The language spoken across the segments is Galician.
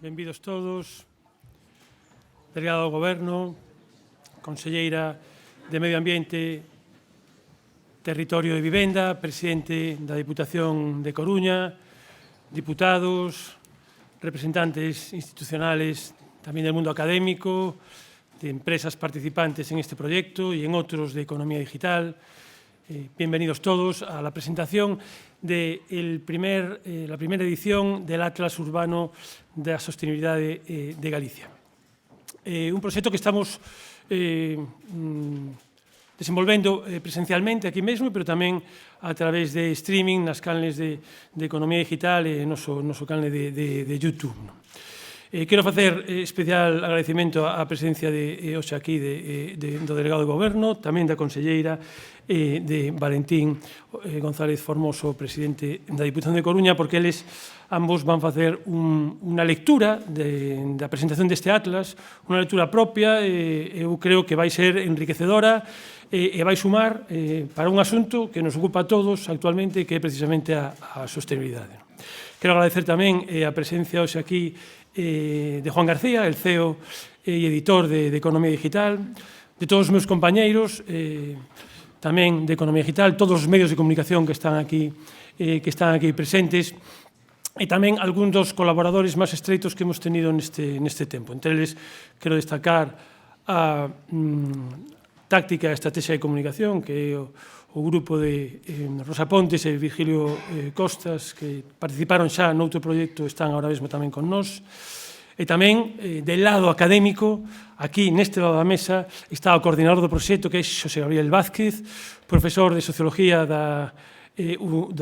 benvidos todos, delegado do Goberno, conselleira de Medio Ambiente, Territorio e Vivenda, presidente da Diputación de Coruña, diputados, representantes institucionales tamén del mundo académico, de empresas participantes en este proyecto y en otros de economía digital. Bienvenidos todos a la presentación de la primera edición del Atlas Urbano da Sostenibilidade de Galicia. Un proxecto que estamos desenvolvendo presencialmente aquí mesmo, pero tamén a través de streaming nas canles de economía digital e noso canle de YouTube. Quero facer especial agradecimento á presencia de hoxe aquí do delegado do Goberno, tamén da conselleira de Valentín González Formoso, presidente da Diputación de Coruña, porque eles ambos van facer unha lectura da presentación deste Atlas, unha lectura propia, eu creo que vai ser enriquecedora e vai sumar para un asunto que nos ocupa a todos actualmente, que é precisamente a sostenibilidade. Quero agradecer tamén a presencia hoxe aquí de Juan García, el CEO e editor de Economía Digital, de todos os meus compañeiros, tamén de Economía Digital, todos os medios de comunicación que están aquí presentes, e tamén algúns dos colaboradores máis estreitos que hemos tenido neste tempo. Entre eles, quero destacar a Táctica e Estrategia de Comunicación, que é o grupo de Rosa Pontes e Virgilio Costas, que participaron xa noutro proxecto, están ahora mesmo tamén con nós. E tamén, del lado académico, aquí neste lado da mesa, está o coordinador do proxecto, que é Xosé Gabriel Vázquez, profesor de Sociología da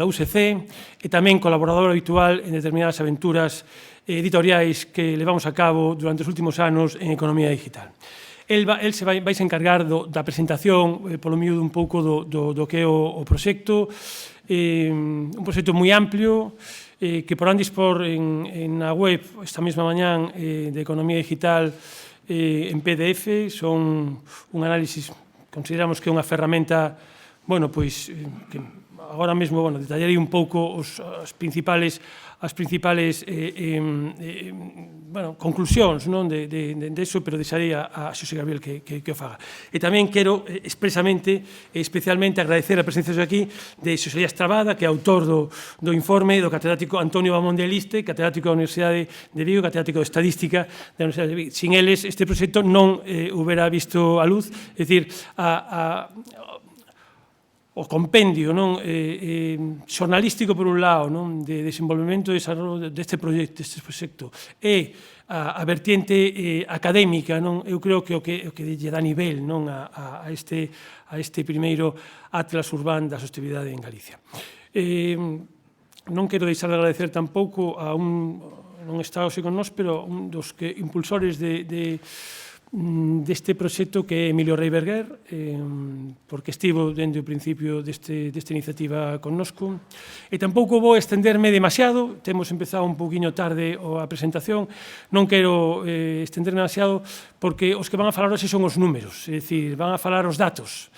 UCC, e tamén colaborador habitual en determinadas aventuras editoriais que levamos a cabo durante os últimos anos en Economía Digital. El se vai encargar da presentación, polo miúdo, un pouco do que é o proxecto, un proxecto moi amplio, que porán dispor na web esta mesma mañán de Economía Digital en PDF. Son un análisis, consideramos que é unha ferramenta, que agora mesmo, detallarei un pouco as principales conclusións de eso, pero deixarei a Xosé Gabriel que o faga. E tamén quero expresamente e especialmente agradecer a presencia aquí de Xosé Estrabada, que é autor do informe, do catedrático Antonio Bamón de Liste, catedrático da Universidade de Vigo, catedrático de Estadística da Universidade de Vigo. Sin eles, este proxecto non hubiera visto a luz, é dicir, o compendio xornalístico por un lado, de desenvolvemento e desarrollo deste proxecto, e a vertiente académica, eu creo que o que lle dá nivel a este primeiro Atlas Urbán da Sostenibilidade en Galicia. Non quero deixar de agradecer tampouco a non está hoxe con nós, pero un dos impulsores deste proxecto, que é Emilio Rei Berguer, porque estivo dende o principio desta iniciativa connosco. E tampouco vou estenderme demasiado, temos empezado un pouquiño tarde a presentación, non quero estenderme demasiado, porque os que van a falar hoxe son os números, é dicir, van a falar os datos.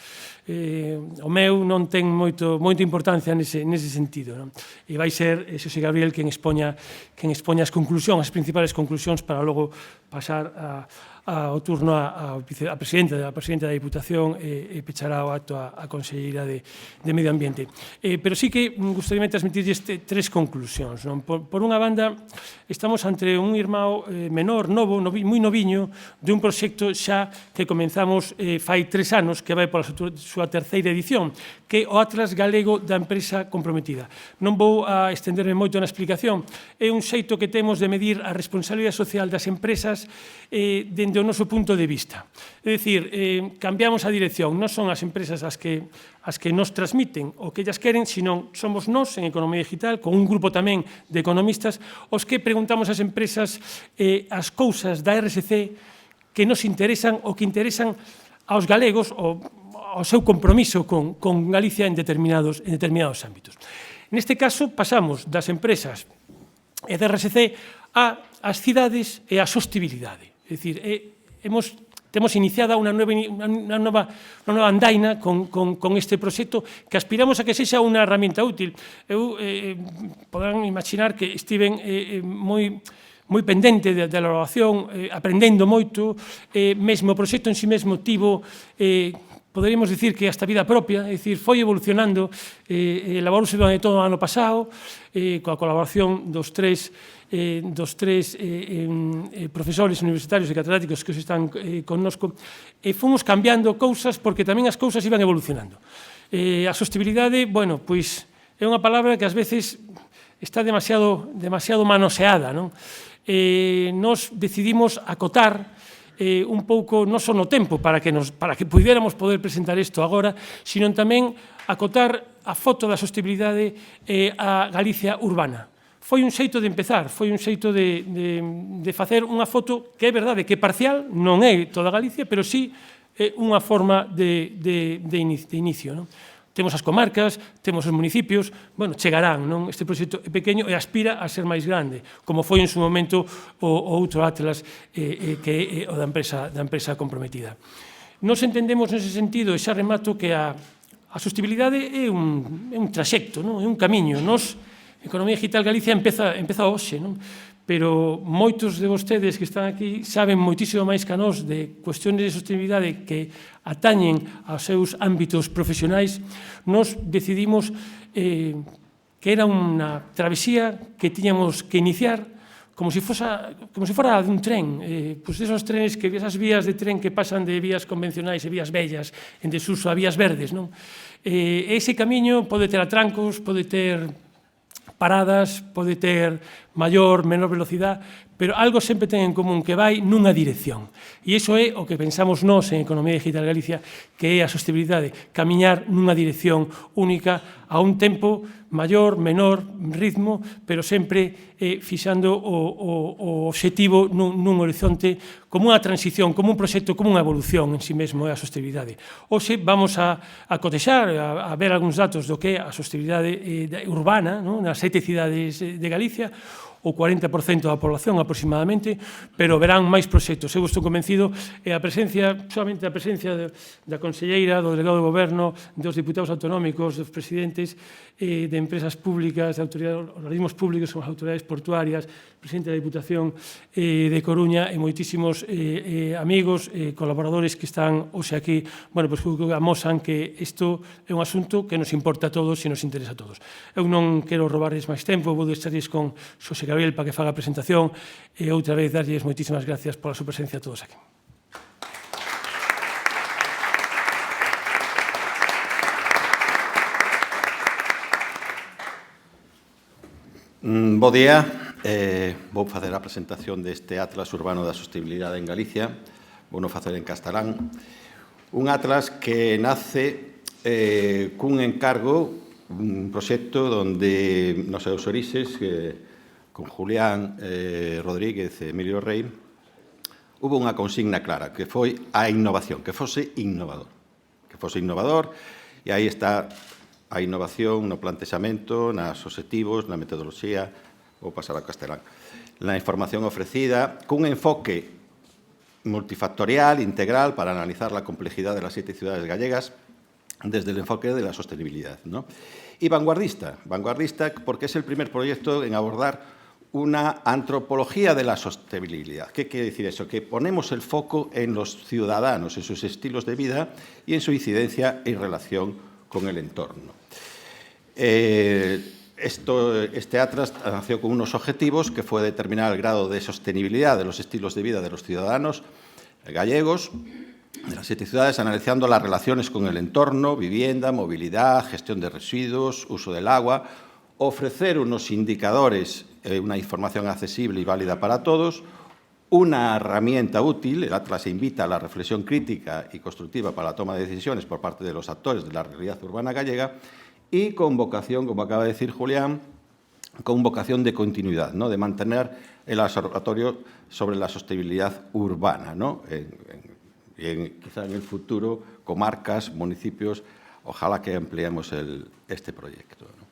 O meu non ten moita importancia nese sentido, e vai ser Xosé Gabriel quen expoña as conclusións, as principales conclusións, para logo pasar ao turno a presidenta da Diputación e pechará o acto a conselleira de Medio Ambiente. Pero sí que gustaría transmitirlles tres conclusións. Por unha banda, estamos ante un irmão menor, novo, moi noviño, de un proxecto xa que comenzamos fai 3 anos, que vai pola súa terceira edición, que é o Atlas Galego da Empresa Comprometida. Non vou a estenderme moito na explicación, é un xeito que temos de medir a responsabilidade social das empresas dende o noso punto de vista. É dicir, cambiamos a dirección, non son as empresas as que nos transmiten o que ellas queren, sino somos nós, en Economía Digital, con un grupo tamén de economistas, os que preguntamos ás empresas as cousas da RSC que nos interesan ou que interesan aos galegos, ao seu compromiso con Galicia en determinados ámbitos. Neste caso, pasamos das empresas e da RSC ás cidades e á sostibilidade. É dicir, temos iniciada unha nova andaina con este proxecto, que aspiramos a que sexa unha herramienta útil. Poderán imaginar que estiven moi moi pendente da elaboración, aprendendo moito, mesmo o proxecto en si mesmo tivo, poderíamos dicir que hasta vida propia, é dicir, foi evolucionando, elaborouse durante todo o ano pasado, coa colaboración dos tres profesores universitarios e catedráticos que están connosco, e fomos cambiando cousas porque tamén as cousas iban evolucionando. A sostenibilidade, bueno, pois é unha palabra que ás veces está demasiado manoseada, non? Nos decidimos acotar un pouco, non só no tempo, para que puidéramos poder presentar isto agora, sino tamén acotar a foto da sostenibilidade a Galicia urbana. Foi un xeito de empezar, foi un xeito de facer unha foto que é verdade que é parcial, non é toda Galicia, pero sí unha forma de inicio, non? Temos as comarcas, temos os municipios, bueno, chegarán, non? Este proxecto é pequeno e aspira a ser máis grande, como foi en su momento o outro Atlas que é o da empresa comprometida. Nos entendemos nese sentido, e xa remato, que a sostenibilidade é un traxecto, non? É un camiño. Nos, Economía Digital Galicia empeza hoxe, non? Pero moitos de vostedes que están aquí saben moitísimo máis que a nós de cuestiones de sostenibilidade que atañen aos seus ámbitos profesionais. Nos decidimos que era unha travesía que tiñamos que iniciar como se fora dun tren, pois esos trenes, esas vías de tren que pasan de vías convencionais e vías vellas en desuso a vías verdes, non? Ese camiño pode ter atrancos, pode ter paradas, pode ter maior, menor velocidade, pero algo sempre ten en común, que vai nunha dirección. E iso é o que pensamos nós en Economía Digital Galicia, que é a sostenibilidade, camiñar nunha dirección única a un tempo maior, menor, ritmo, pero sempre fixando o obxectivo nun horizonte como unha transición, como un proxecto, como unha evolución en si mesmo é a sostenibilidade. Hoxe vamos a cotexar, a ver algúns datos do que é a sostenibilidade urbana nas 7 cidades de Galicia, o 40% da población aproximadamente, pero verán máis proxectos. Eu estou convencido, solamente a presencia da conselleira, do delegado do goberno, dos diputados autonómicos, dos presidentes de empresas públicas, de organismos públicos, como as autoridades portuarias, presidente da Diputación de Coruña e moitísimos amigos, colaboradores que están hoxe aquí, bueno, pois que amosan que isto é un asunto que nos importa a todos e nos interesa a todos. Eu non quero robarles máis tempo, vou deixarles con Xosé Gabriel para que faga a presentación e outra vez darlles moitísimas gracias pola súa presencia a todos aquí. Bo día, vou facer a presentación deste Atlas Urbano da Sostenibilidade en Galicia. Vou non facer en castelán. Un atlas que nace cun encargo, un proxecto onde nos seus orixes, con Julián Rodríguez e Emilio Rey, hubo unha consigna clara, que foi a innovación, que fose innovador. Que fose innovador, e aí está a innovación no plantexamento, nos obxectivos, na metodoloxía, vou pasar a castelán, na información ofrecida, cun enfoque multifactorial, integral, para analizar la complejidad de las 7 ciudades gallegas desde el enfoque de la sostenibilidad, ¿no? Y vanguardista porque es el primer proyecto en abordar una antropología de la sostenibilidad. ¿Qué quiere decir eso? Que ponemos el foco en los ciudadanos, en sus estilos de vida y en su incidencia en relación con el entorno. Este atlas nació con unos objetivos que fue determinar el grado de sostenibilidad de los estilos de vida de los ciudadanos gallegos de las 7 ciudades, analizando las relaciones con el entorno, vivienda, movilidad, gestión de residuos, uso del agua, ofrecer unos indicadores, una información accesible y válida para todos, una herramienta útil. El atlas invita a la reflexión crítica y constructiva para la toma de decisiones por parte de los actores de la realidad urbana gallega, y con vocación, como acaba de decir Julián, con vocación de continuidad, ¿no? De mantener el observatorio sobre la sostenibilidad urbana, ¿no? Quizá en el futuro, comarcas, municipios, ojalá que ampliemos este proyecto, ¿no?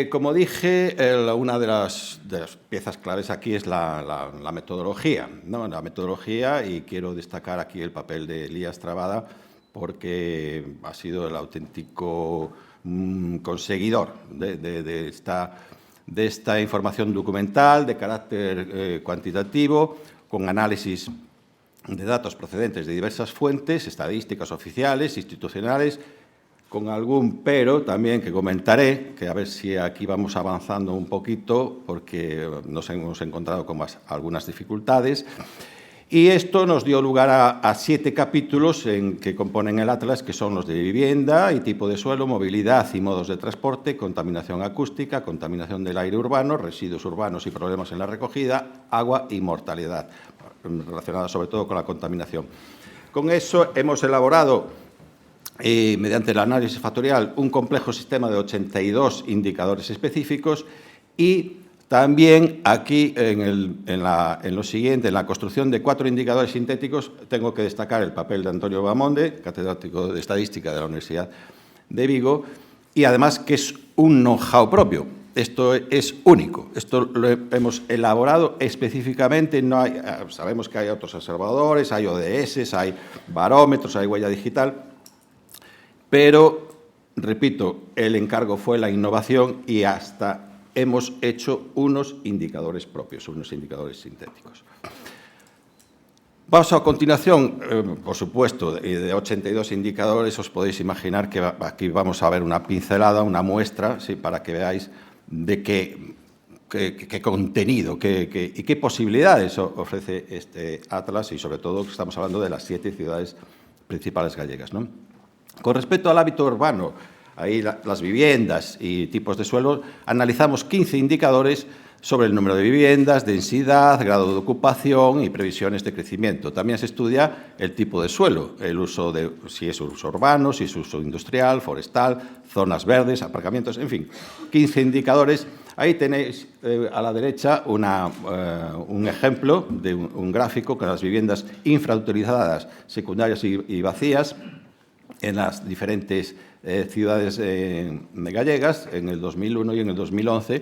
Como dije, una de las piezas claves aquí es la metodología, ¿no? La metodología, y quiero destacar aquí el papel de Elías Trabada, porque ha sido el auténtico conseguidor de de esta información documental de carácter cuantitativo, con análisis de datos procedentes de diversas fuentes, estadísticas oficiales, institucionales, con algún pero también que comentaré, que a ver si aquí vamos avanzando un poquito, porque nos hemos encontrado con algunas dificultades. Y esto nos dio lugar a 7 capítulos que componen el Atlas, que son los de vivienda y tipo de suelo, movilidad y modos de transporte, contaminación acústica, contaminación del aire urbano, residuos urbanos y problemas en la recogida, agua y mortalidad, relacionada sobre todo con la contaminación. Con eso hemos elaborado, mediante el análisis factorial, un complejo sistema de 82 indicadores específicos y también aquí, en lo siguiente, en la construcción de 4 indicadores sintéticos, tengo que destacar el papel de Antonio Bamonde, catedrático de Estadística de la Universidad de Vigo, y además que es un know-how propio. Esto es único. Esto lo hemos elaborado específicamente. Sabemos que hay otros observadores, hay ODS, hay barómetros, hay huella digital, pero, repito, el encargo fue la innovación y hasta hemos hecho unos indicadores propios, unos indicadores sintéticos. Paso a continuación, por supuesto, de 82 indicadores, os podéis imaginar que aquí vamos a ver una pincelada, una muestra, ¿sí?, para que veáis de qué contenido y qué posibilidades ofrece este Atlas, y sobre todo estamos hablando de las 7 ciudades principales gallegas, ¿no? Con respecto al hábito urbano, ahí las viviendas y tipos de suelo, analizamos 15 indicadores sobre el número de viviendas, densidad, grado de ocupación y previsiones de crecimiento. También se estudia el tipo de suelo, el uso si es uso urbano, si es uso industrial, forestal, zonas verdes, aparcamientos, en fin, 15 indicadores. Ahí tenéis a la derecha un ejemplo de un gráfico con las viviendas infrautilizadas, secundarias y vacías en las diferentes ciudades gallegas en el 2001 y en el 2011,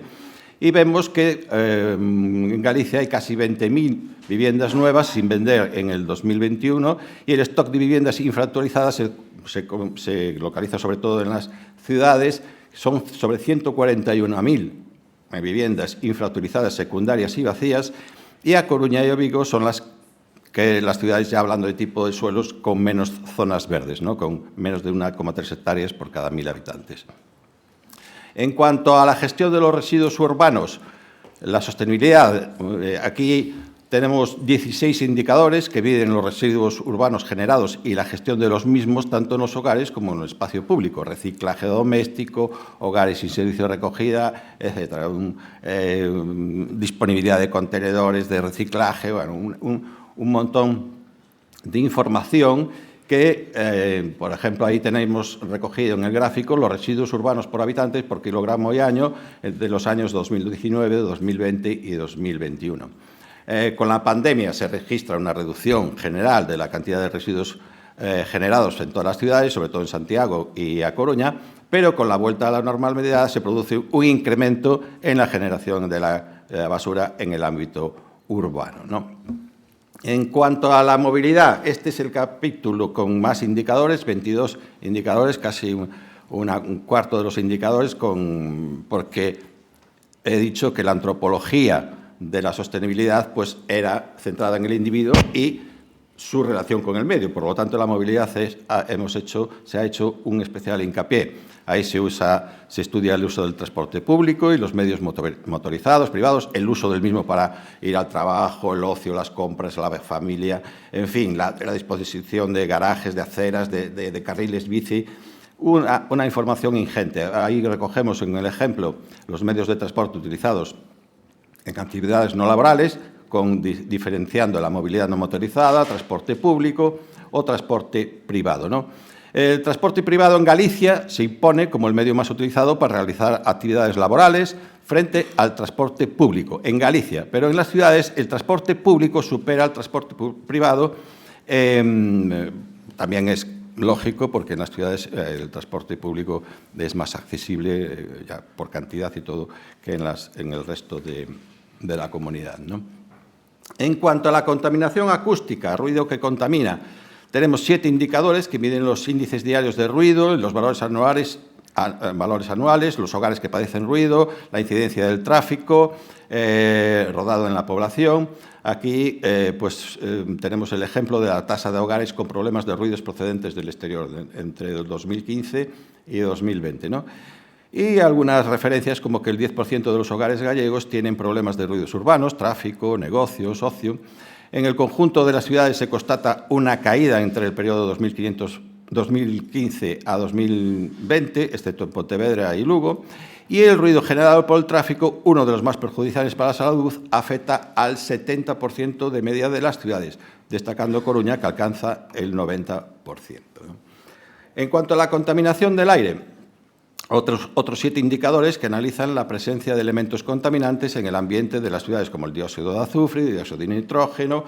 y vemos que en Galicia hay casi 20.000 viviendas nuevas sin vender en el 2021 y el stock de viviendas infrautilizadas se localiza sobre todo en las ciudades. Son sobre 141.000 viviendas infrautilizadas, secundarias y vacías, y A Coruña y Vigo son las ciudades, ya hablando de tipo de suelos, con menos zonas verdes, ¿no?, con menos de 1,3 hectáreas por cada 1.000 habitantes. En cuanto a la gestión de los residuos urbanos, la sostenibilidad, aquí tenemos 16 indicadores que miden los residuos urbanos generados y la gestión de los mismos, tanto en los hogares como en el espacio público, reciclaje doméstico, hogares sin servicio de recogida, etcétera, disponibilidad de contenedores de reciclaje, bueno, un montón de información que, por ejemplo, ahí tenemos recogido en el gráfico los residuos urbanos por habitantes por kilogramo y año de los años 2019, 2020 y 2021. Con la pandemia se registra una reducción general de la cantidad de residuos generados en todas las ciudades, sobre todo en Santiago y A Coruña, pero con la vuelta a la normalidad se produce un incremento en la generación de la basura en el ámbito urbano, ¿no? En cuanto a la movilidad, este es el capítulo con más indicadores, 22 indicadores, casi un cuarto de los indicadores, porque he dicho que la antropología de la sostenibilidad pues, era centrada en el individuo y su relación con el medio. Por lo tanto, la movilidad se ha hecho un especial hincapié. Ahí se estudia el uso del transporte público y los medios motorizados, privados, el uso del mismo para ir al trabajo, el ocio, las compras, la familia, en fin, la disposición de garajes, de aceras, de carriles bici, una información ingente. Ahí recogemos en el ejemplo los medios de transporte utilizados en actividades no laborales, diferenciando la movilidad no motorizada, transporte público o transporte privado, ¿no? El transporte privado en Galicia se impone como el medio más utilizado para realizar actividades laborales frente al transporte público en Galicia, pero en las ciudades el transporte público supera al transporte privado. También es lógico porque en las ciudades el transporte público es más accesible ya por cantidad y todo que en el resto de la comunidad, ¿no? En cuanto a la contaminación acústica, ruido que contamina, tenemos 7 indicadores que miden los índices diarios de ruido, los valores anuales valores anuales, los hogares que padecen ruido, la incidencia del tráfico rodado en la población. Aquí tenemos el ejemplo de la tasa de hogares con problemas de ruidos procedentes del exterior entre el 2015 y 2020, ¿no? Y algunas referencias como que el 10% de los hogares gallegos tienen problemas de ruidos urbanos, tráfico, negocios, ocio. En el conjunto de las ciudades se constata una caída entre el periodo 2015 a 2020, excepto en Pontevedra y Lugo, y el ruido generado por el tráfico, uno de los más perjudiciales para la salud, afecta al 70% de media de las ciudades, destacando Coruña, que alcanza el 90%. En cuanto a la contaminación del aire, otros 7 indicadores que analizan la presencia de elementos contaminantes en el ambiente de las ciudades, como el dióxido de azufre, el dióxido de nitrógeno,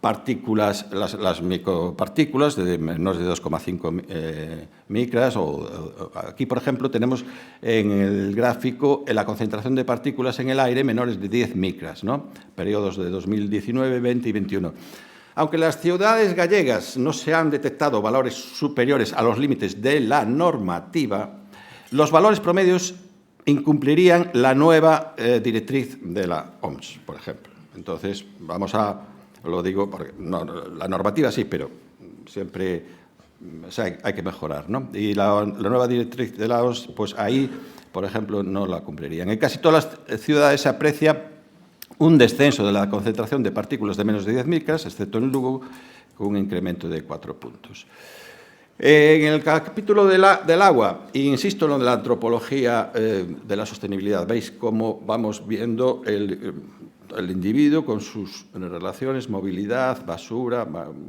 partículas, las micropartículas de menos de 2,5 micras. Aquí, por ejemplo, tenemos en el gráfico la concentración de partículas en el aire menores de 10 micras, ¿no? Periodos de 2019, 20 y 21. Aunque en las ciudades gallegas no se han detectado valores superiores a los límites de la normativa, los valores promedios incumplirían la nueva directriz de la OMS, por ejemplo. Entonces, lo digo porque la normativa sí, pero siempre hay que mejorar, ¿no? Y la nueva directriz de la OMS, pues ahí, por ejemplo, no la cumplirían. En casi todas las ciudades se aprecia un descenso de la concentración de partículas de menos de 10 micras, excepto en Lugo, con un incremento de 4 puntos. En el capítulo del agua, e insisto en lo de la antropología de la sostenibilidad, veis cómo vamos viendo el individuo con sus relaciones, movilidad, basura,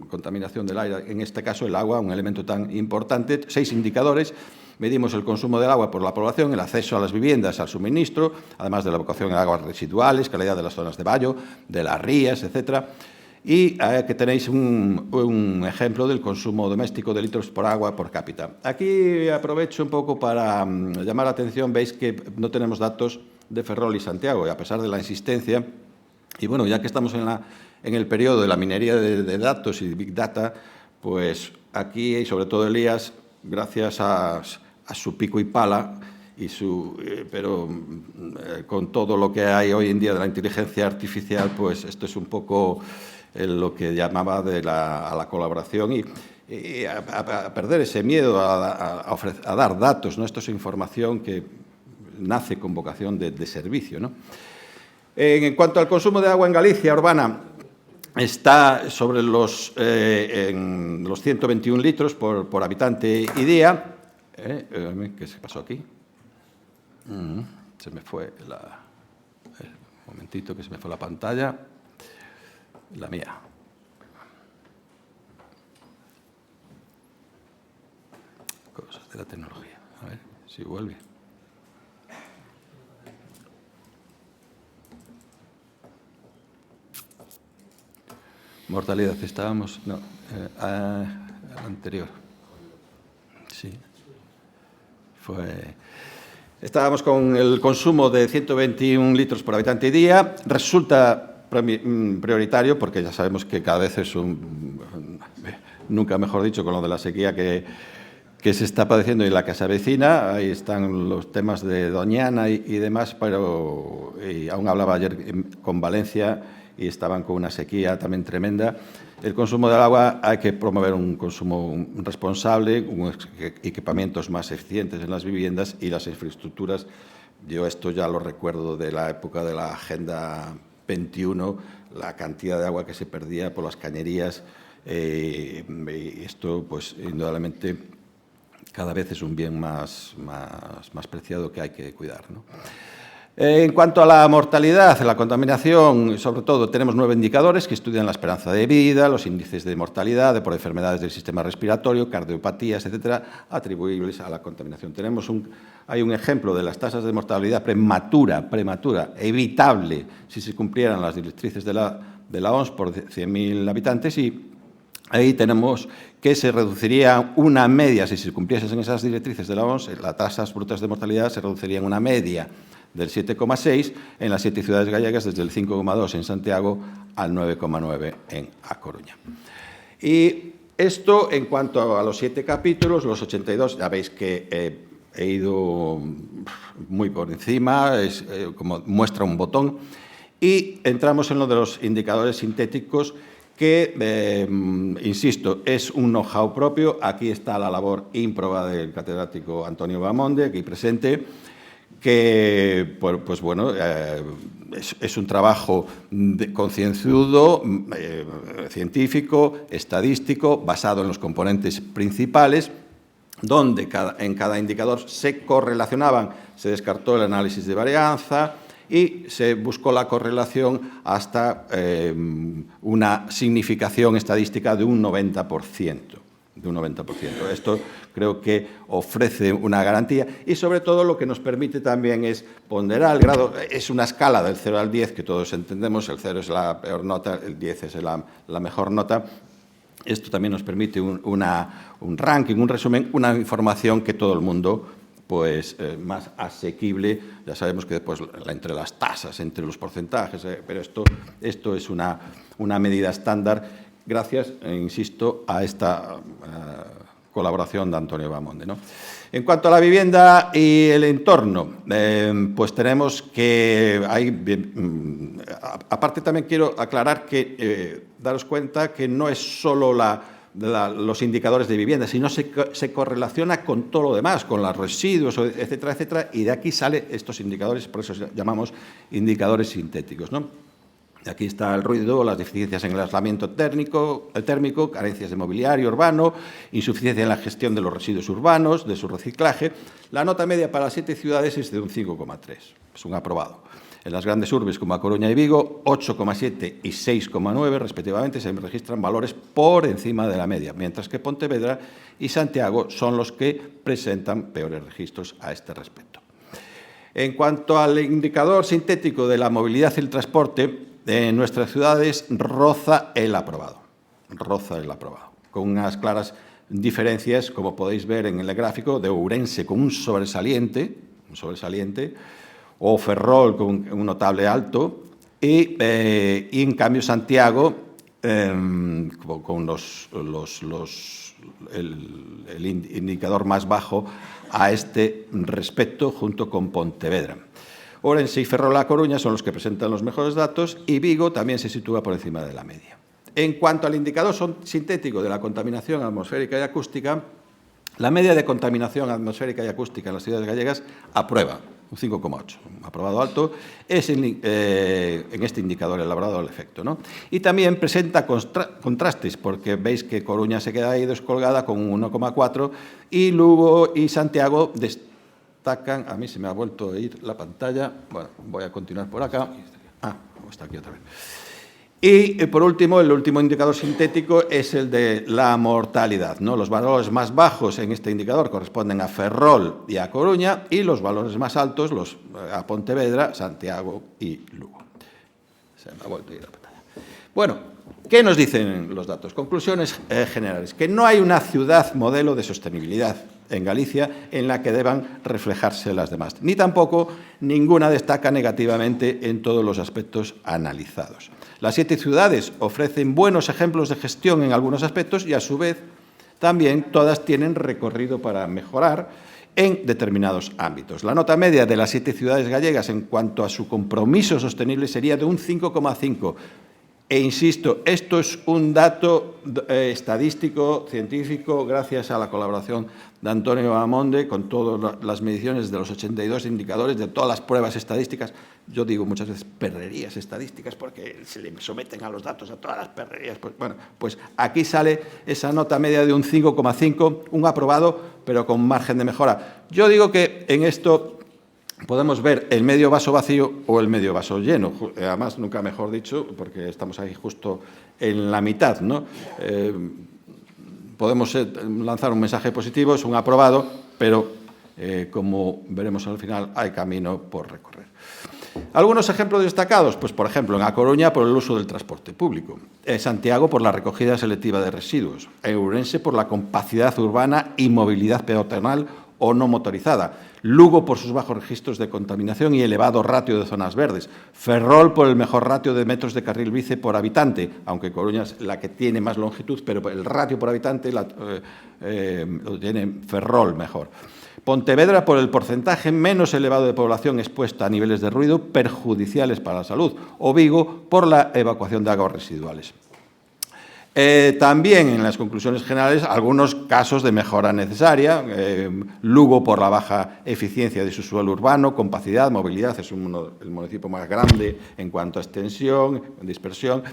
contaminación del aire, en este caso el agua, un elemento tan importante, 6 indicadores. Medimos el consumo del agua por la población, el acceso a las viviendas, al suministro, además de la evacuación de aguas residuales, calidad de las zonas de vallo, de las rías, etcétera. Y que tenéis un ejemplo del consumo doméstico de litros por agua por cápita. Aquí aprovecho un poco para llamar la atención. Veis que no tenemos datos de Ferrol y Santiago, y a pesar de la insistencia, y bueno, ya que estamos en el periodo de la minería de datos y Big Data, pues aquí, y sobre todo Elías, gracias a su pico y pala, pero con todo lo que hay hoy en día de la inteligencia artificial, pues esto es un poco lo que llamaba a la colaboración y a perder ese miedo a dar datos, ¿no? Esto es información que nace con vocación de servicio, ¿no? En cuanto al consumo de agua en Galicia urbana, está sobre los 121 litros por habitante y día. ¿Qué se pasó aquí? Se me fue un momentito que se me fue la pantalla. La mía. Cosas de la tecnología. A ver si vuelve. Mortalidad, estábamos... No, anterior. Sí. Estábamos con el consumo de 121 litros por habitante y día. Resulta prioritario, porque ya sabemos que cada vez es nunca mejor dicho, con lo de la sequía que se está padeciendo y la que se avecina. Ahí están los temas de Doñana y demás, pero aún hablaba ayer con Valencia y estaban con una sequía también tremenda. El consumo del agua hay que promover un consumo responsable, equipamientos más eficientes en las viviendas y las infraestructuras. Yo esto ya lo recuerdo de la época de la Agenda 21, la cantidad de agua que se perdía por las cañerías. Esto, pues, indudablemente, cada vez es un bien más preciado que hay que cuidar, ¿no? En cuanto a la mortalidad, la contaminación, sobre todo, tenemos 9 indicadores que estudian la esperanza de vida, los índices de mortalidad por enfermedades del sistema respiratorio, cardiopatías, etcétera, atribuibles a la contaminación. Hay un ejemplo de las tasas de mortalidad prematura, evitable, si se cumplieran las directrices de la OMS por 100.000 habitantes, y ahí tenemos que se reduciría una media, si se cumpliesen esas directrices de la OMS, las tasas brutas de mortalidad se reducirían una media del 7,6 en las 7 ciudades gallegas, desde el 5,2 en Santiago al 9,9 en A Coruña. Y esto, en cuanto a los 7 capítulos, los 82, ya veis que he ido muy por encima, como muestra un botón, y entramos en lo de los indicadores sintéticos que, insisto, es un know-how propio. Aquí está la labor ímproba del catedrático Antonio Bahamonde, aquí presente, que, pues bueno, es un trabajo concienzudo, científico, estadístico, basado en los componentes principales, donde en cada indicador se correlacionaban, se descartó el análisis de varianza y se buscó la correlación hasta una significación estadística de un 90%. Esto creo que ofrece una garantía y, sobre todo, lo que nos permite también es ponderar el grado. Es una escala del 0 al 10 que todos entendemos. El 0 es la peor nota, el 10 es la mejor nota. Esto también nos permite un ranking, un resumen, una información que todo el mundo, pues, más asequible. Ya sabemos que después entre las tasas, entre los porcentajes, pero esto es una medida estándar gracias, insisto, a esta colaboración de Antonio Bahamonde, ¿no? En cuanto a la vivienda y el entorno, pues tenemos que aparte también quiero aclarar que daros cuenta que no es solo los indicadores de vivienda, sino se correlaciona con todo lo demás, con los residuos, etcétera, etcétera, y de aquí salen estos indicadores, por eso llamamos indicadores sintéticos, ¿no? Aquí está el ruido, las deficiencias en el aislamiento térmico, carencias de mobiliario urbano, insuficiencia en la gestión de los residuos urbanos, de su reciclaje. La nota media para las 7 ciudades es de un 5,3, es un aprobado. En las grandes urbes como A Coruña y Vigo, 8,7 y 6,9 respectivamente, se registran valores por encima de la media, mientras que Pontevedra y Santiago son los que presentan peores registros a este respecto. En cuanto al indicador sintético de la movilidad y el transporte, en nuestras ciudades roza el aprobado, con unas claras diferencias, como podéis ver en el gráfico, de Ourense con un sobresaliente, o Ferrol con un notable alto, y en cambio Santiago con el indicador más bajo a este respecto, junto con Pontevedra. Ourense y Ferrol-A Coruña son los que presentan los mejores datos y Vigo también se sitúa por encima de la media. En cuanto al indicador sintético de la contaminación atmosférica y acústica, la media de contaminación atmosférica y acústica en las ciudades gallegas aprueba, un 5,8, aprobado alto, es en este indicador elaborado el efecto, ¿no? Y también presenta contrastes, porque veis que Coruña se queda ahí descolgada con un 1,4 y Lugo y Santiago destacan. A mí se me ha vuelto a ir la pantalla. Bueno, voy a continuar por acá. Está aquí otra vez. Y, por último, el último indicador sintético es el de la mortalidad, ¿no? Los valores más bajos en este indicador corresponden a Ferrol y a Coruña y los valores más altos a Pontevedra, Santiago y Lugo. Se me ha vuelto a ir la pantalla. Bueno, ¿qué nos dicen los datos? Conclusiones generales. Que no hay una ciudad modelo de sostenibilidad en Galicia en la que deban reflejarse las demás. Ni tampoco ninguna destaca negativamente en todos los aspectos analizados. Las 7 ciudades ofrecen buenos ejemplos de gestión en algunos aspectos y, a su vez, también todas tienen recorrido para mejorar en determinados ámbitos. La nota media de las 7 ciudades gallegas en cuanto a su compromiso sostenible sería de un 5,5. E insisto, esto es un dato estadístico, científico, gracias a la colaboración de Antonio Bahamonde, con todas las mediciones de los 82 indicadores, de todas las pruebas estadísticas. Yo digo muchas veces perrerías estadísticas porque se le someten a los datos a todas las perrerías. Pues aquí sale esa nota media de un 5,5, un aprobado, pero con margen de mejora. Yo digo que en esto podemos ver el medio vaso vacío o el medio vaso lleno. Además, nunca mejor dicho, porque estamos ahí justo en la mitad, ¿no? Podemos lanzar un mensaje positivo, es un aprobado, pero como veremos al final, hay camino por recorrer. Algunos ejemplos destacados, pues por ejemplo, en A Coruña por el uso del transporte público, en Santiago por la recogida selectiva de residuos, en Ourense por la compacidad urbana y movilidad peatonal o no motorizada, Lugo por sus bajos registros de contaminación y elevado ratio de zonas verdes, Ferrol por el mejor ratio de metros de carril bici por habitante, aunque Coruña es la que tiene más longitud, pero el ratio por habitante lo tiene Ferrol mejor. Pontevedra por el porcentaje menos elevado de población expuesta a niveles de ruido perjudiciales para la salud, o Vigo por la evacuación de aguas residuales. También en las conclusiones generales algunos casos de mejora necesaria. Lugo por la baja eficiencia de su suelo urbano, compacidad, movilidad, es el municipio más grande en cuanto a extensión, dispersión.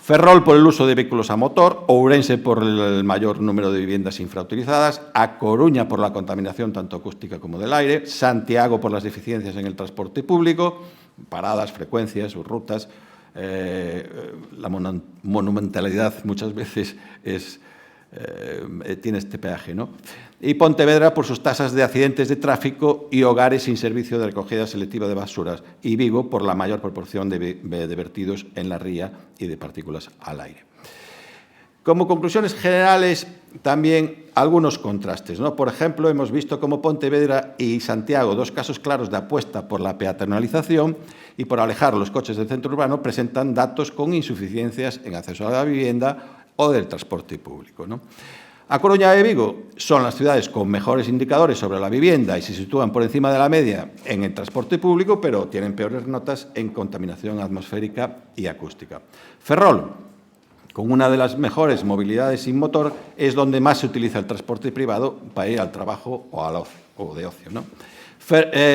Ferrol por el uso de vehículos a motor, Ourense por el mayor número de viviendas infrautilizadas, A Coruña por la contaminación tanto acústica como del aire, Santiago por las deficiencias en el transporte público, paradas, frecuencias, sus rutas. La monumentalidad muchas veces tiene este peaje, ¿no? Y Pontevedra por sus tasas de accidentes de tráfico y hogares sin servicio de recogida selectiva de basuras, y Vigo por la mayor proporción de vertidos en la ría y de partículas al aire. Como conclusiones generales, también algunos contrastes, ¿no? Por ejemplo, hemos visto cómo Pontevedra y Santiago, dos casos claros de apuesta por la peatonalización y por alejar los coches del centro urbano, presentan datos con insuficiencias en acceso a la vivienda o del transporte público, ¿no? A Coruña y Vigo son las ciudades con mejores indicadores sobre la vivienda y se sitúan por encima de la media en el transporte público, pero tienen peores notas en contaminación atmosférica y acústica. Ferrol, con una de las mejores movilidades sin motor, es donde más se utiliza el transporte privado para ir al trabajo o de ocio, ¿no?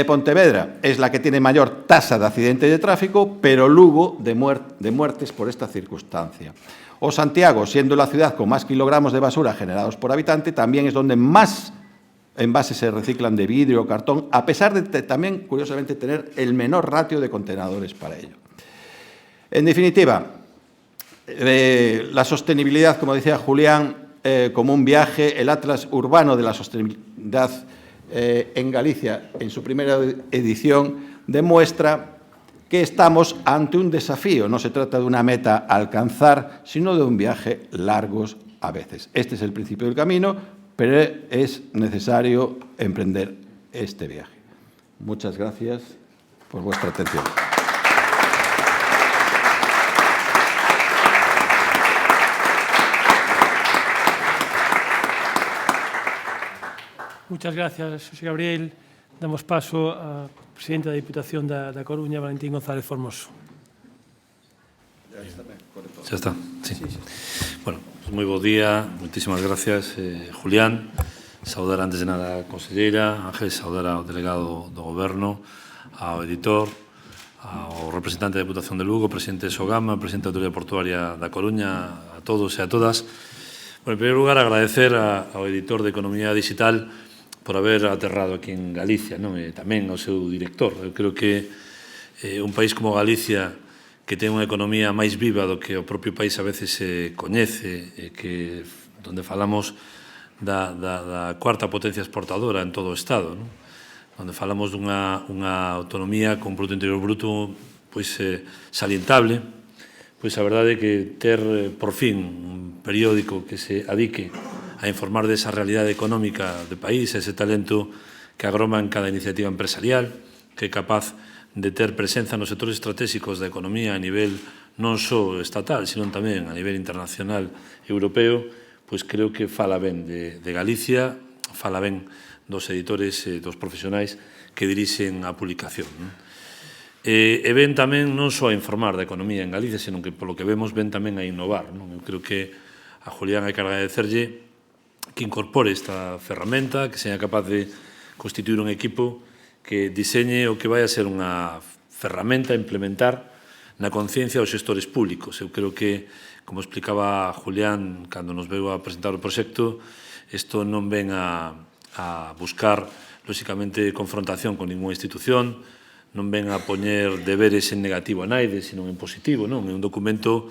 Pontevedra es la que tiene mayor tasa de accidentes de tráfico, pero Lugo de muertes por esta circunstancia. O Santiago, siendo la ciudad con más kilogramos de basura generados por habitante, también es donde más envases se reciclan de vidrio o cartón, a pesar de también, curiosamente, tener el menor ratio de contenedores para ello. En definitiva, la sostenibilidad, como decía Julián, como un viaje, el Atlas Urbano de la Sostenibilidad en Galicia, en su primera edición, demuestra que estamos ante un desafío. No se trata de una meta a alcanzar, sino de un viaje largos a veces. Este es el principio del camino, pero es necesario emprender este viaje. Muchas gracias por vuestra atención. Muchas gracias, José Gabriel. Damos paso ao presidente da Diputación da Coruña, Valentín González Formoso. Ya está, sí. Bueno, pues moi bo día, moitísimas gracias, Julián. Saudar antes de nada a conselleira, Ángel, saudar ao delegado do Goberno, ao editor, ao representante da Diputación de Lugo, presidente de Sogama, presidente da Autoridade Portuaria da Coruña, a todos e a todas. Bueno, en primeiro lugar, agradecer ao editor de Economía Digital por haber aterrado aquí en Galicia, non? E tamén ao seu director. Eu creo que un país como Galicia, que ten unha economía máis viva do que o propio país a veces se coñece, que onde falamos da cuarta potencia exportadora en todo o Estado, non? Onde falamos dunha autonomía con Produto Interior Bruto pois salientable, pois a verdade é que ter por fin un periódico que se adique a informar desa realidade económica do país, ese talento que agroma en cada iniciativa empresarial, que é capaz de ter presenza nos sectores estratégicos da economía a nivel non só estatal, sino tamén a nivel internacional e europeo, pois creo que fala ben de Galicia, fala ben dos editores e dos profesionais que dirixen a publicación, non? E ven tamén non só a informar da economía en Galicia, senón que, polo que vemos, ven tamén a innovar, non? Eu creo que a Julián hai que agradecerlle que incorpore esta ferramenta, que seña capaz de constituir un equipo que diseñe o que vai a ser unha ferramenta a implementar na conciencia dos xestores públicos. Eu creo que, como explicaba Julián cando nos veu a presentar o proxecto, isto non ven a buscar, lóxicamente, confrontación con ninguna institución, non ven a poñer deberes en negativo a naide, sino en positivo, non? É un documento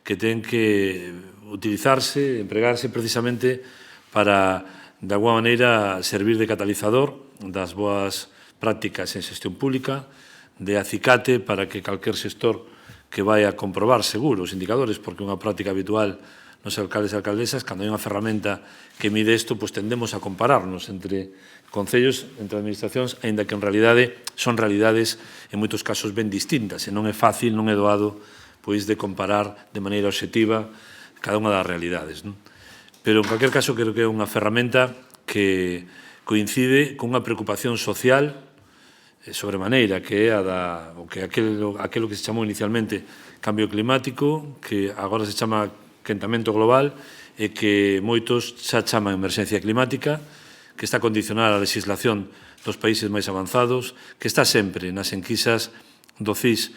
que ten que utilizarse, empregarse precisamente para, de alguma maneira, servir de catalizador das boas prácticas en xestión pública, de acicate para que calquer xestor que vai a comprobar seguro os indicadores, porque unha práctica habitual nos alcaldes e alcaldesas, cando hai unha ferramenta que mide isto, pois tendemos a compararnos entre concellos, entre administracións, aínda que en realidade son realidades en moitos casos ben distintas, e non é fácil, non é doado, pois de comparar de maneira obxectiva cada unha das realidades, non? Pero, en calquer caso, creo que é unha ferramenta que coincide cunha preocupación social sobremaneira, que é aquilo que se chamou inicialmente cambio climático, que agora se chama quentamento global, e que moitos xa chaman emerxencia climática, que está condicionada a legislación dos países máis avanzados, que está sempre nas enquisas do CIS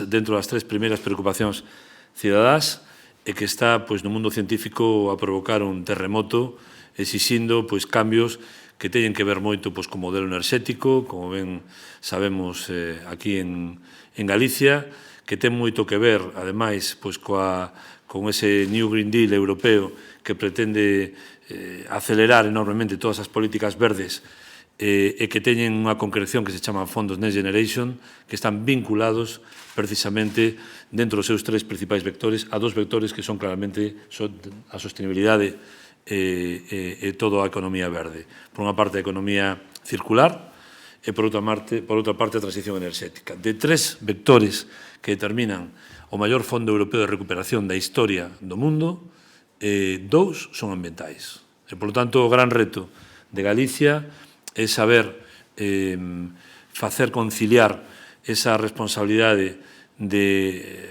dentro das 3 primeiras preocupacións cidadás, e que está no mundo científico a provocar un terremoto exixindo cambios que teñen que ver moito co modelo enerxético, como ben sabemos aquí en Galicia, que ten moito que ver, ademais, con ese New Green Deal europeo que pretende acelerar enormemente todas as políticas verdes e que teñen unha concreción que se chama fondos Next Generation, que están vinculados precisamente dentro dos seus 3 principais vectores a 2 vectores que son claramente a sostenibilidade e toda a economía verde. Por unha parte, a economía circular e, por outra parte, a transición enerxética. De 3 vectores que determinan o maior fondo europeo de recuperación da historia do mundo, 2 son ambientais. E, por lo tanto, o gran reto de Galicia é saber facer conciliar esa responsabilidade de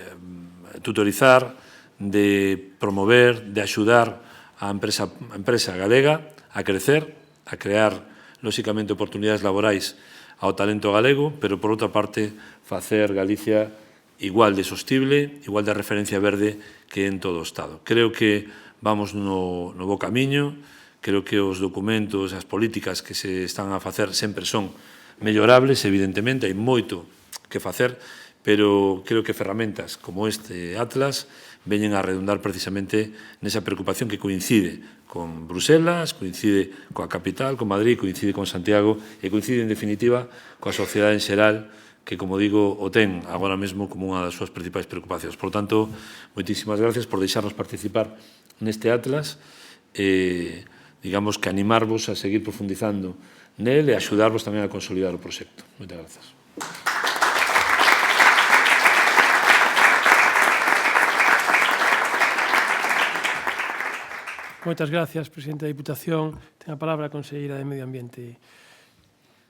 tutorizar, de promover, de axudar a empresa galega a crecer, a crear, lóxicamente, oportunidades laborais ao talento galego, pero, por outra parte, facer Galicia igual de sostible, igual de referencia verde que en todo o Estado. Creo que vamos no bo camiño, creo que os documentos, as políticas que se están a facer sempre son mellorables, evidentemente, hai moito que facer, pero creo que ferramentas como este Atlas veñen a redundar precisamente nesa preocupación que coincide con Bruselas, coincide coa capital, con Madrid, coincide con Santiago e coincide, en definitiva, coa sociedade en xeral que, como digo, o ten agora mesmo como unha das súas principais preocupacións. Por tanto, moitísimas gracias por deixarnos participar neste Atlas e, digamos, que animarvos a seguir profundizando nel e axudarvos tamén a consolidar o proxecto. Moitas grazas. Moitas gracias, presidente da Diputación. Ten a palabra a conselleira de Medio Ambiente.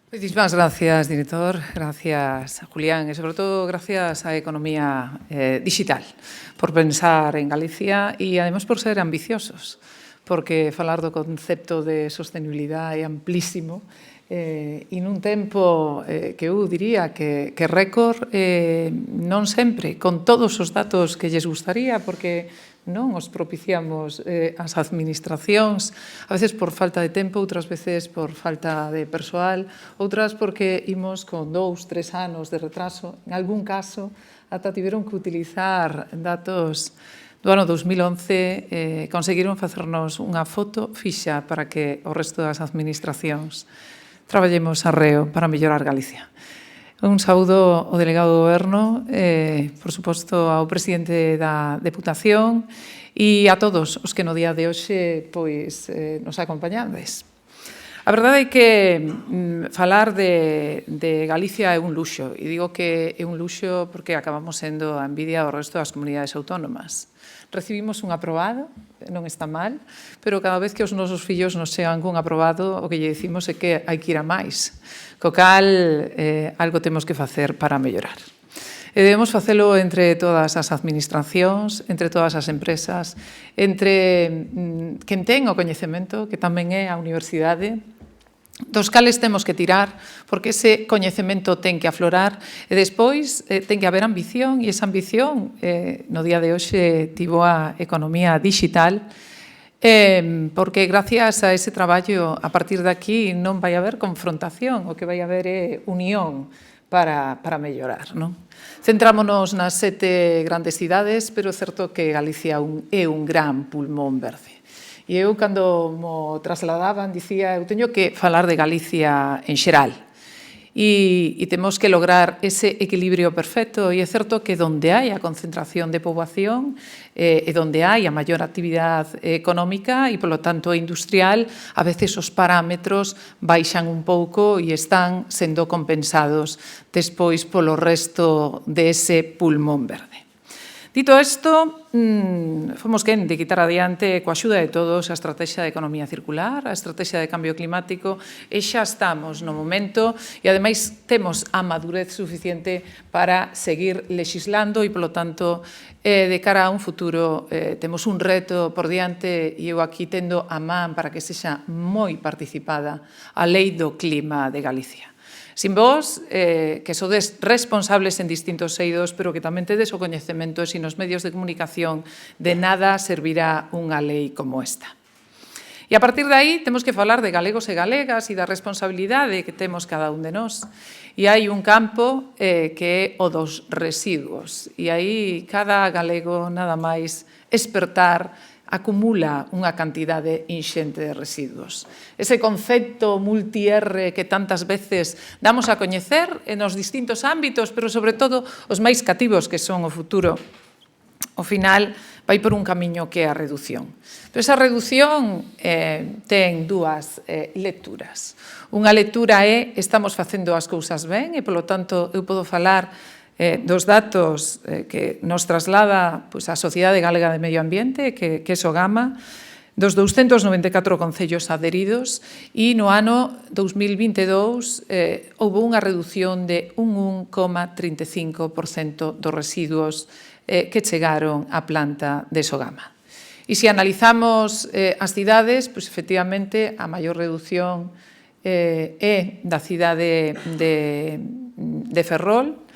Muchísimas gracias, director. Gracias, Julián. E, sobre todo, gracias á economía digital por pensar en Galicia e, además, por ser ambiciosos, porque falar do concepto de sostenibilidade é amplísimo e nun tempo que eu diría que récord, non sempre con todos os datos que lles gustaría, porque non os propiciamos as administracións, a veces por falta de tempo, outras veces por falta de persoal, outras porque imos con 2, 3 anos de retraso. En algún caso, ata tiveron que utilizar datos do ano 2011, conseguiron facernos unha foto fixa para que o resto das administracións traballemos arreo para mellorar Galicia. Un saúdo ao delegado do Goberno, por suposto ao presidente da Deputación e a todos os que no día de hoxe nos acompañades. A verdade é que falar de Galicia é un luxo, e digo que é un luxo porque acabamos sendo a envidia do resto das comunidades autónomas. Recibimos un aprobado, non está mal, pero cada vez que os nosos fillos nos chegan cun aprobado, o que lle dicimos é que hai que ir a máis, co cal algo temos que facer para mellorar. E debemos facelo entre todas as administracións, entre todas as empresas, entre quen ten o coñecemento, que tamén é a universidade, dos cales temos que tirar, porque ese coñecemento ten que aflorar e despois ten que haber ambición, e esa ambición no día de hoxe tivo a economía digital, porque gracias a ese traballo, a partir de aquí non vai haber confrontación, o que vai haber é unión para mellorar, non? Centrámonos nas 7 grandes cidades, pero é certo que Galicia é un gran pulmón verde. E eu, cando mo trasladaban, dicía, eu teño que falar de Galicia en xeral. E temos que lograr ese equilibrio perfecto. E é certo que donde hai a concentración de poboación e donde hai a maior actividade económica e, polo tanto, industrial, a veces os parámetros baixan un pouco e están sendo compensados despois polo resto dese pulmón verde. Dito isto, fomos quen de quitar adiante, coa axuda de todos, a estrategia de economía circular, a estrategia de cambio climático, e xa estamos no momento, e ademais temos a madurez suficiente para seguir legislando e, polo tanto, de cara a un futuro, temos un reto por diante e eu aquí tendo a man para que sexa moi participada a Lei do Clima de Galicia. Sin vos, que sodes responsables en distintos eidos, pero que tamén tedes o coñecemento e sin os medios de comunicación, de nada servirá unha lei como esta. E a partir de aí temos que falar de galegos e galegas e da responsabilidade que temos cada un de nós. E hai un campo que é o dos residuos. E aí cada galego, nada máis, espertar, acumula unha cantidade inxente de residuos. Ese concepto multi-R que tantas veces damos a coñecer nos distintos ámbitos, pero sobre todo os máis cativos que son o futuro, ao final vai por un camiño que é a reducción. Pero esa reducción ten dúas lecturas. Unha lectura é estamos facendo as cousas ben e, polo tanto, eu podo falar dos datos que nos traslada a Sociedade Galega de Medio Ambiente, que é SOGAMA, dos 294 concellos adheridos, e no ano 2022 houve unha reducción de un 1,35% dos residuos que chegaron á planta de SOGAMA. E se analizamos as cidades, efectivamente, a maior reducción é da cidade de Ferrol,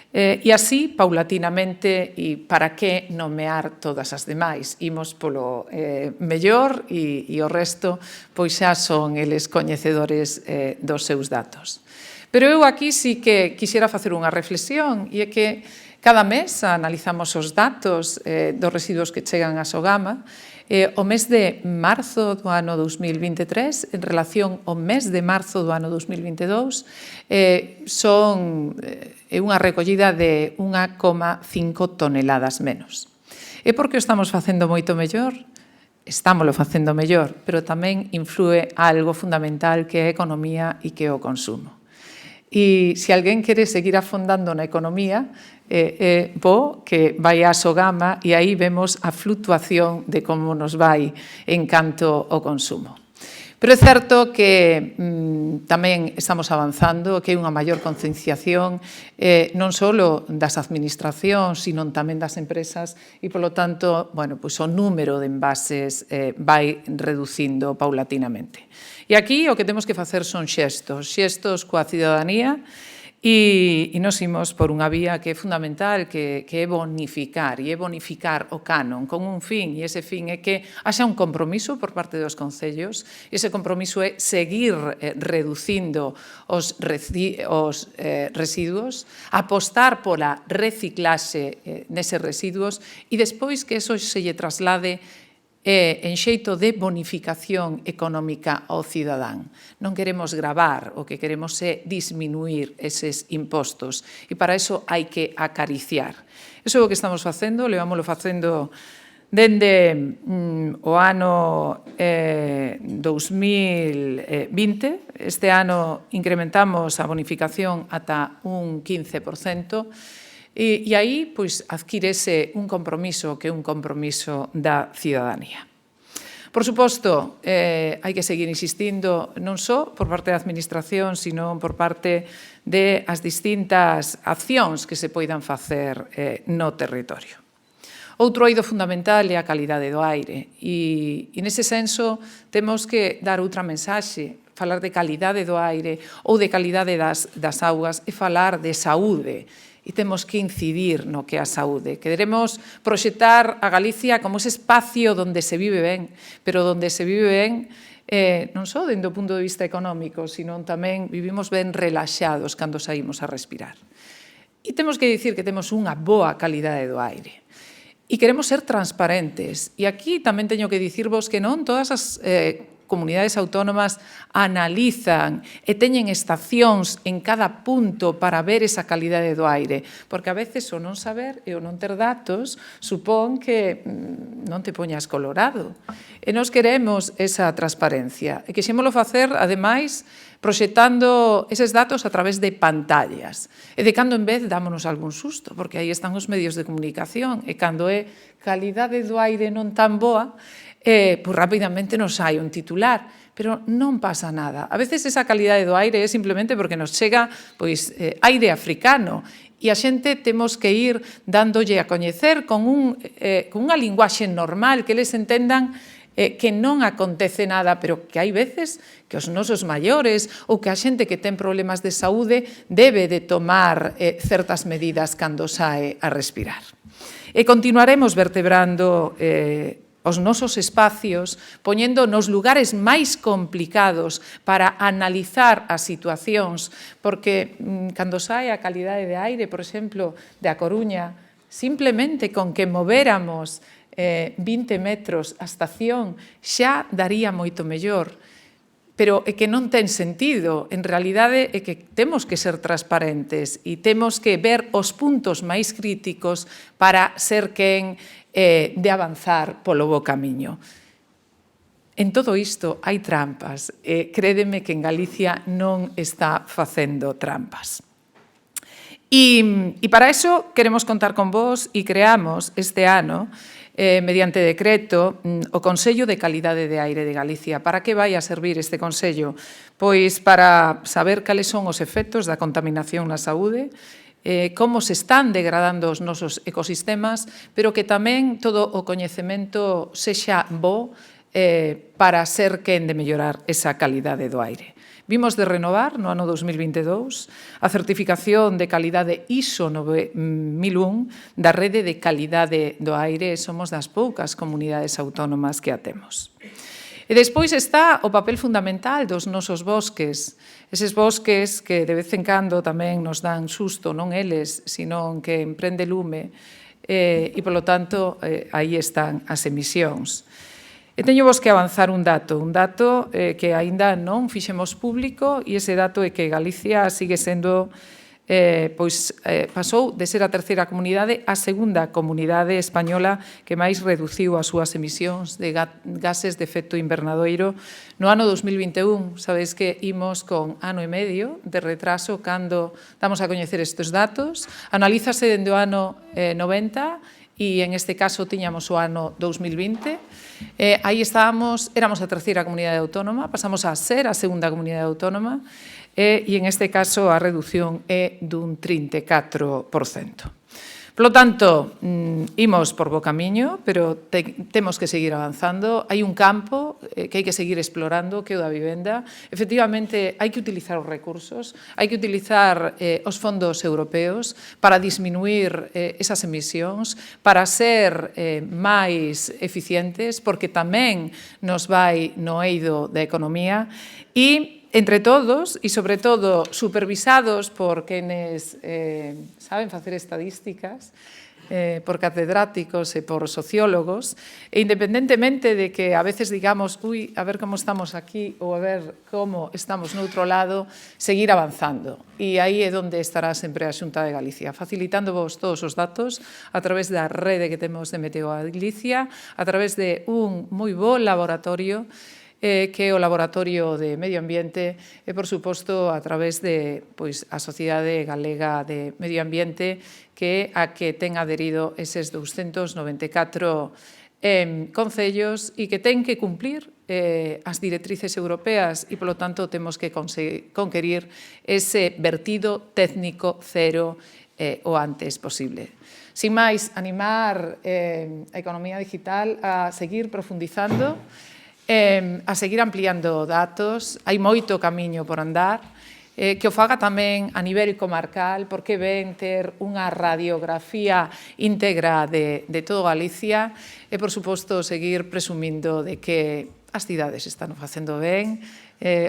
e así, paulatinamente, e para que nomear todas as demais? Imos polo mellor e o resto pois xa son eles coñecedores dos seus datos. Pero eu aquí sí que quixera facer unha reflexión, e é que cada mes analizamos os datos dos residuos que chegan a SOGAMA. O mes de marzo do ano 2023, en relación ao mes de marzo do ano 2022, son unha recollida de 1,5 toneladas menos. É porque o estamos facendo moito mellor? Estámoslo facendo mellor, pero tamén influe algo fundamental que é a economía e que é o consumo. E se alguén quere seguir afondando na economía, é bo que vai a SOGAMA e aí vemos a fluctuación de como nos vai en canto ao consumo. Pero é certo que tamén estamos avanzando, que hai unha maior concienciación non só das administracións, sino tamén das empresas e, polo tanto, o número de envases vai reducindo paulatinamente. E aquí o que temos que facer son xestos coa cidadanía, e nos imos por unha vía que é fundamental, que é bonificar, e é bonificar o canon con un fin, e ese fin é que haxa un compromiso por parte dos concellos, e ese compromiso é seguir reducindo os residuos, apostar pola reciclaxe neses residuos, e despois que eso se lle traslade en xeito de bonificación económica ao cidadán. Non queremos gravar, o que queremos é disminuir eses impostos e para iso hai que acariciar. Iso é o que estamos facendo, levámoslo facendo dende o ano 2020. Este ano incrementamos a bonificación ata un 15%, e aí adquírese un compromiso que é un compromiso da cidadanía. Por suposto, hai que seguir insistindo non só por parte da administración, sino por parte das distintas accións que se poidan facer no territorio. Outro eido fundamental é a calidade do aire e nese senso temos que dar outra mensaxe, falar de calidade do aire ou de calidade das augas e falar de saúde. E temos que incidir no que é a saúde. Queremos proxectar a Galicia como ese espacio onde se vive ben, pero onde se vive ben non só dende o punto de vista económico, sino tamén vivimos ben relaxados cando saímos a respirar. E temos que dicir que temos unha boa calidade do aire. E queremos ser transparentes. E aquí tamén teño que dicirvos que non todas as comunidades autónomas analizan e teñen estacións en cada punto para ver esa calidade do aire, porque a veces o non saber e o non ter datos supón que non te poñas colorado. E nos queremos esa transparencia. E quixémolo facer, ademais, proxectando eses datos a través de pantallas. E de cando en vez dámonos algún susto, porque aí están os medios de comunicación, e cando é calidade do aire non tan boa, pois rapidamente nos hai un titular, pero non pasa nada. A veces esa calidade do aire é simplemente porque nos chega pois aire africano, e a xente temos que ir dándolle a coñecer con unha linguaxe normal, que eles entendan que non acontece nada, pero que hai veces que os nosos maiores ou que a xente que ten problemas de saúde debe de tomar certas medidas cando sae a respirar. E continuaremos vertebrando os nosos espacios, poñendo nos lugares máis complicados para analizar as situacións, porque cando sae a calidade de aire, por exemplo, de A Coruña, simplemente con que moveramos 20 metros a estación xa daría moito mellor, pero é que non ten sentido. En realidade é que temos que ser transparentes e temos que ver os puntos máis críticos para ser quen de avanzar polo bo camiño. En todo isto hai trampas, e crédeme que en Galicia non está facendo trampas. E para iso queremos contar con vos e creamos este ano, mediante decreto, o Consello de Calidade de Aire de Galicia. Para que vai a servir este Consello? Pois para saber cales son os efectos da contaminación na saúde, como se están degradando os nosos ecosistemas, pero que tamén todo o coñecemento sexa bo para ser quen de mellorar esa calidade do aire. Vimos de renovar no ano 2022 a certificación de calidade ISO 9001 da Rede de Calidade do Aire, e somos das poucas comunidades autónomas que a temos. E despois está o papel fundamental dos nosos bosques, eses bosques que de vez en cando tamén nos dan susto, non eles, sino que emprende lume, e, polo tanto, aí están as emisións. E teño vos que avanzar un dato que aínda non fixemos público, e ese dato é que Galicia sigue sendo, pasou de ser a terceira comunidade a segunda comunidade española que máis reduciu as súas emisións de gases de efecto invernadoiro no ano 2021. Sabedes que imos con ano e medio de retraso cando damos a coñecer estes datos. Analízase dende o ano 90, e en este caso tiñamos o ano 2020. Aí estábamos, éramos a terceira comunidade autónoma, pasamos a ser a segunda comunidade autónoma, e en este caso a reducción é dun 34%. Polo tanto, imos por bo camiño, pero temos que seguir avanzando. Hai un campo que hai que seguir explorando, que é o da vivenda. Efectivamente, hai que utilizar os recursos, hai que utilizar os fondos europeos para disminuir esas emisións, para ser máis eficientes, porque tamén nos vai no eido da economía, e entre todos, e sobre todo supervisados por quenes saben facer estadísticas, por catedráticos e por sociólogos, e independentemente de que a veces digamos, ui, a ver como estamos aquí ou a ver como estamos no outro lado, seguir avanzando. E aí é onde estará sempre a Xunta de Galicia, facilitando vos todos os datos a través da rede que temos de Meteo Galicia, a través de un moi bo laboratorio que é o Laboratorio de Medio Ambiente, e, por suposto, a través de a Sociedade Galega de Medio Ambiente, que é a que ten adherido eses 294 concellos e que ten que cumplir as directrices europeas, e, polo tanto, temos que conquerir ese vertido técnico cero o antes posible. Sin máis, animar a economía digital a seguir profundizando, a seguir ampliando datos. Hai moito camiño por andar, que o faga tamén a nivel comarcal, porque ven ter unha radiografía íntegra de todo Galicia, e, por suposto, seguir presumindo de que as cidades están facendo ben,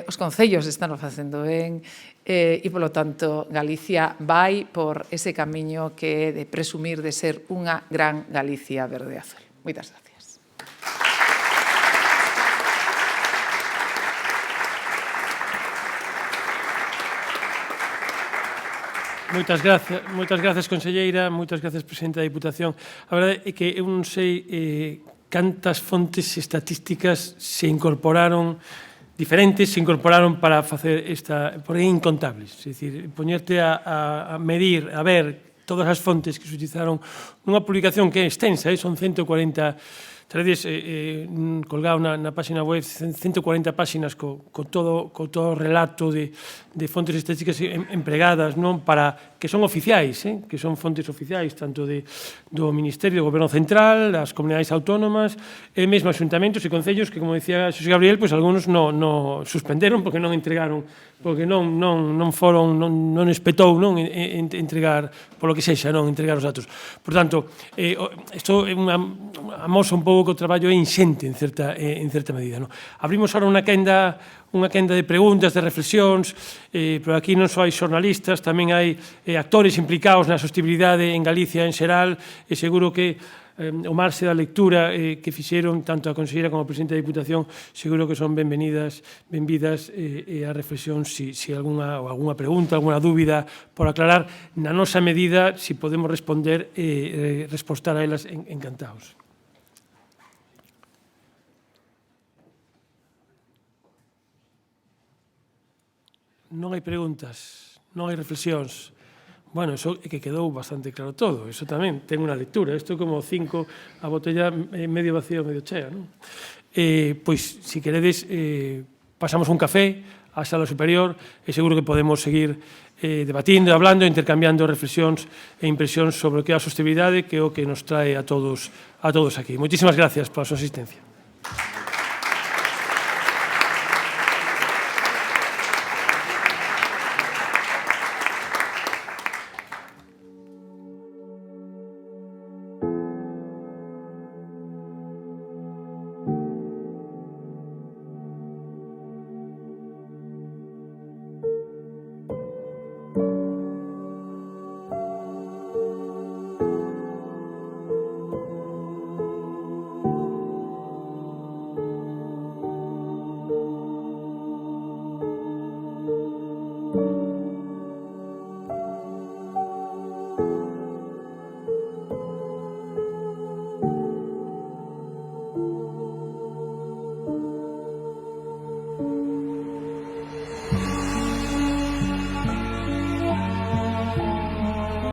os concellos están facendo ben, e, polo tanto, Galicia vai por ese camiño que é de presumir de ser unha gran Galicia verde e azul. Moitas gracias. Moitas gracias, conselleira, moitas gracias, presidente da Diputación. A verdade é que eu non sei cantas fontes estatísticas se incorporaron diferentes se incorporaron para facer esta, por aí incontables, é dicir, poñerte a medir, a ver todas as fontes que se utilizaron nunha publicación que é extensa, son 140 teredes colgado na página web 140 páxinas co todo o relato de fontes estadísticas empregadas, non, para que son oficiais, que son fontes oficiais tanto do Ministerio do Goberno Central, das comunidades autónomas e mesmo axuntamentos e concellos que, como dicía Xosé Gabriel, pois algúns non suspenderon porque non entregaron, porque non foron, non espetou non entregar, polo que sexa, non entregar os datos. Por tanto, isto amosa un pouco que o traballo é inxente en certa medida. Abrimos ahora unha quenda de preguntas, de reflexións, pero aquí non só hai xornalistas, tamén hai actores implicados na sostenibilidade en Galicia en xeral, e seguro que o marxe da lectura que fixeron tanto a conselleira como a presidenta da Diputación, seguro que son benvidas a reflexión se alguna pregunta, alguna dúbida por aclarar, na nosa medida, se podemos responder respostar a elas encantados. Non hai preguntas, non hai reflexións. Bueno, iso é que quedou bastante claro todo. Iso tamén ten unha lectura. Isto é como 5, a botella medio vacía ou medio chea, non? Pois, se queredes, pasamos un café á sala superior e seguro que podemos seguir debatindo, hablando, intercambiando reflexións e impresións sobre o que é a sostenibilidade, que é o que nos trae a todos aquí. Moitísimas gracias pola súa asistencia.